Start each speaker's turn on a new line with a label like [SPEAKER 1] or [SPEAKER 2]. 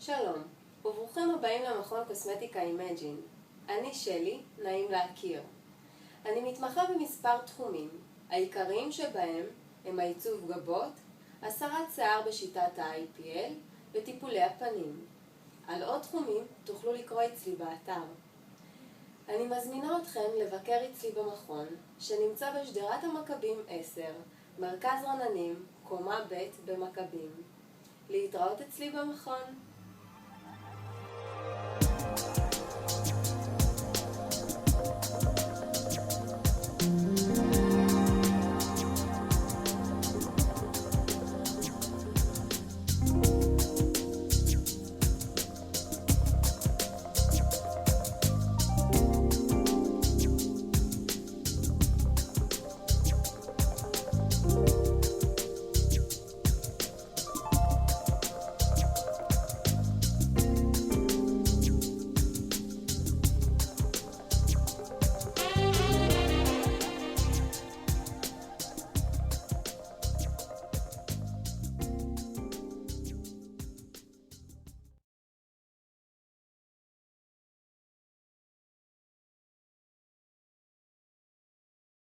[SPEAKER 1] שלום, וברוכים הבאים למכון קוסמטיקה אימג'ין. אני שלי, נעים להכיר. אני מתמחה במספר תחומים, העיקריים שבהם הם העיצוב גבות, הסרת שיער בשיטת ה-IPL וטיפולי הפנים. על עוד תחומים תוכלו לקרוא אצלי באתר. אני מזמינה אתכם לבקר אצלי במכון, שנמצא בשדרת המכבים 10, מרכז רננים, קומה ב' במכבים. להתראות אצלי במכון.